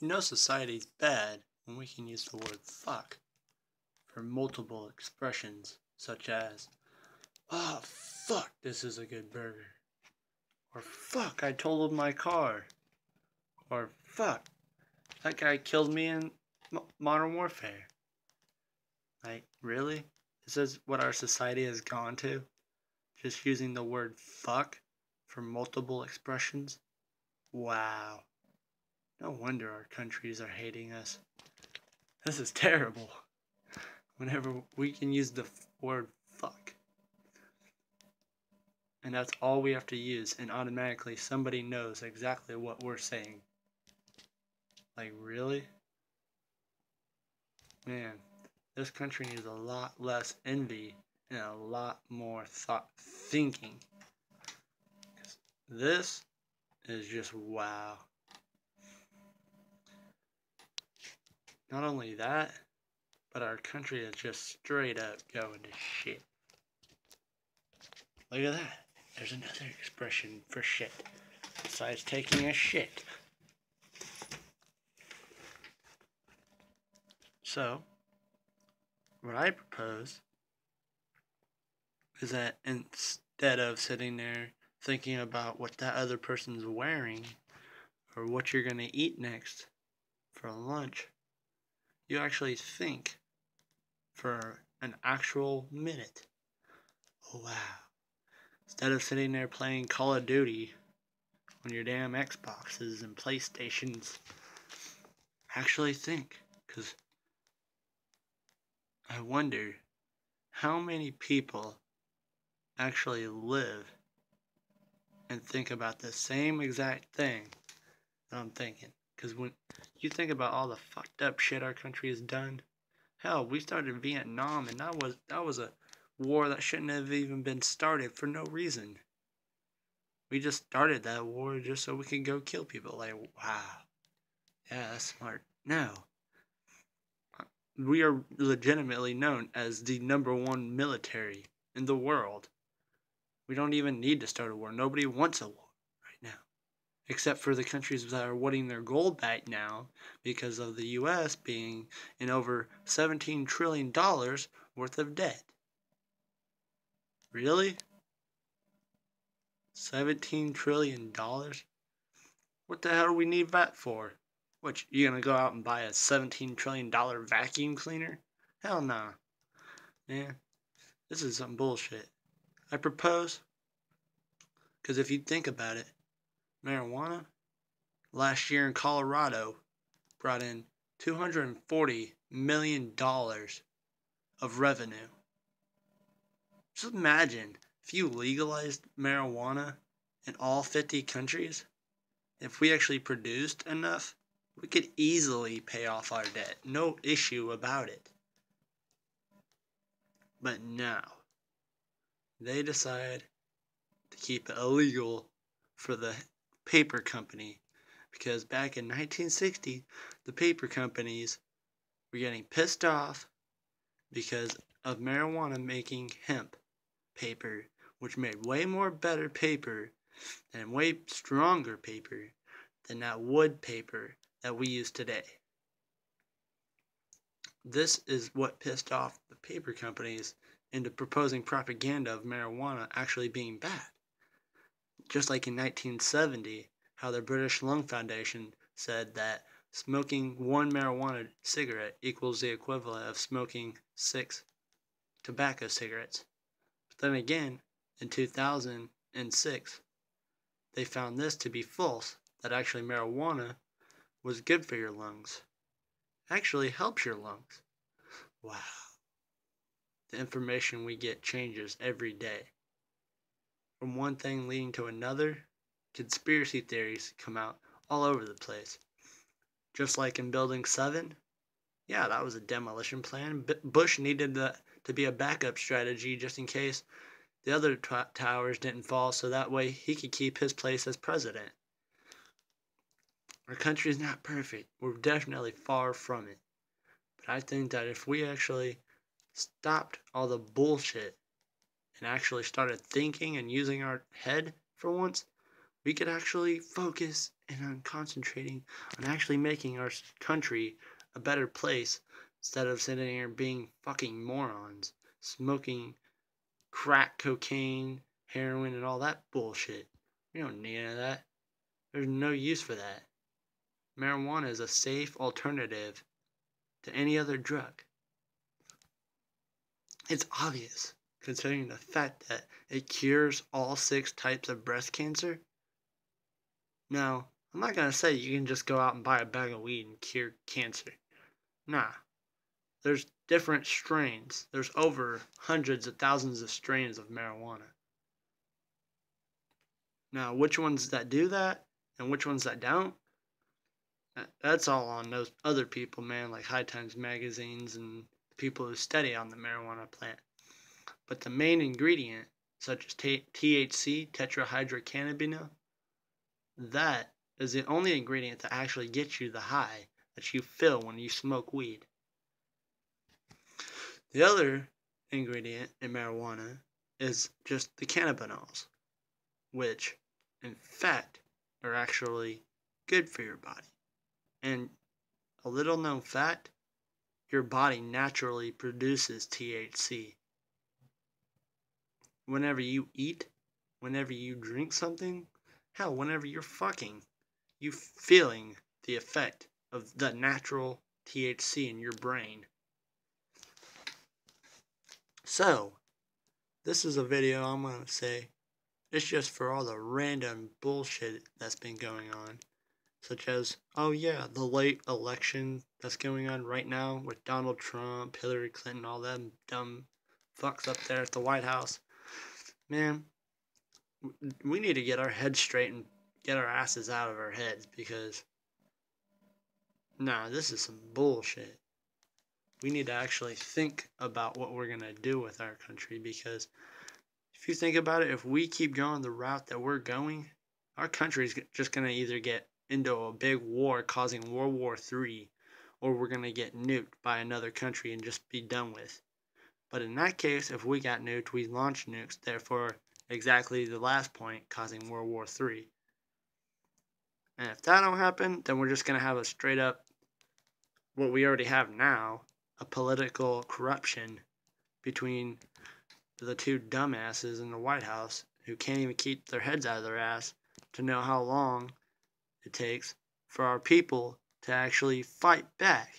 You know society's bad when we can use the word fuck for multiple expressions such as, oh fuck, this is a good burger. Or fuck, I totaled my car. Or fuck, that guy killed me in Modern Warfare. Like, really? This is what our society has gone to? Just using the word fuck for multiple expressions? Wow. No wonder our countries are hating us. This is terrible. Whenever we can use the word fuck. And that's all we have to use, and automatically somebody knows exactly what we're saying. Like, really? Man, this country needs a lot less envy and a lot more thinking. This is just wow. Not only that, but our country is just straight up going to shit. Look at that. There's another expression for shit. Besides taking a shit. So, what I propose is that instead of sitting there thinking about what that other person's wearing or what you're going to eat next for lunch, you actually think for an actual minute. Oh, wow. Instead of sitting there playing Call of Duty on your damn Xboxes and PlayStations, actually think. Because I wonder how many people actually live and think about the same exact thing that I'm thinking. Because when you think about all the fucked up shit our country has done, hell, we started Vietnam, and that was a war that shouldn't have even been started for no reason. We just started that war just so we could go kill people. Like, wow, yeah, that's smart. No, we are legitimately known as the #1 military in the world. We don't even need to start a war. Nobody wants a war right now. Except for the countries that are wanting their gold back now because of the U.S. being in over $17 trillion worth of debt. Really? $17 trillion? What the hell do we need that for? What, you gonna go out and buy a $17 trillion vacuum cleaner? Hell nah. Man, this is some bullshit. I propose, because if you think about it, marijuana last year in Colorado brought in $240 million of revenue. Just imagine if you legalized marijuana in all 50 countries. If we actually produced enough, we could easily pay off our debt. No issue about it. But now, they decide to keep it illegal for the paper company. Because back in 1960, the paper companies were getting pissed off because of marijuana making hemp paper, which made way more better paper and way stronger paper than that wood paper that we use today. This is what pissed off the paper companies into proposing propaganda of marijuana actually being bad. Just like in 1970, how the British Lung Foundation said that smoking one marijuana cigarette equals the equivalent of smoking 6 tobacco cigarettes. But then again, in 2006, they found this to be false, that actually marijuana was good for your lungs. Actually helps your lungs. Wow. The information we get changes every day. From one thing leading to another, conspiracy theories come out all over the place. Just like in Building 7, yeah, that was a demolition plan. Bush needed to be a backup strategy just in case the other towers didn't fall, so that way he could keep his place as president. Our country is not perfect. We're definitely far from it. But I think that if we actually stopped all the bullshit and actually started thinking and using our head for once, we could actually focus and on concentrating on actually making our country a better place instead of sitting here being fucking morons, smoking crack cocaine, heroin, and all that bullshit. We don't need any of that. There's no use for that. Marijuana is a safe alternative to any other drug. It's obvious, considering the fact that it cures all 6 types of breast cancer. Now, I'm not going to say you can just go out and buy a bag of weed and cure cancer. Nah. There's different strains. There's over hundreds of thousands of strains of marijuana. Now, which ones that do that and which ones that don't, that's all on those other people, man, like High Times magazines and people who study on the marijuana plant. But the main ingredient, such as THC, tetrahydrocannabinol, that is the only ingredient that actually gets you the high that you feel when you smoke weed. The other ingredient in marijuana is just the cannabinoids, which, in fact, are actually good for your body. And a little known fact, your body naturally produces THC. Whenever you eat, whenever you drink something, hell, whenever you're fucking, you feeling the effect of the natural THC in your brain. So, this is a video I'm going to say, it's just for all the random bullshit that's been going on. Such as, oh yeah, the late election that's going on right now with Donald Trump, Hillary Clinton, all them dumb fucks up there at the White House. Man, we need to get our heads straight and get our asses out of our heads because, nah, this is some bullshit. We need to actually think about what we're going to do with our country because if you think about it, if we keep going the route that we're going, our country is just going to either get into a big war causing World War III, or we're going to get nuked by another country and just be done with. But in that case, if we got nuked, we launched nukes, therefore exactly the last point, causing World War III. And if that don't happen, then we're just going to have a straight up, what we already have now, a political corruption between the 2 dumbasses in the White House who can't even keep their heads out of their ass to know how long it takes for our people to actually fight back.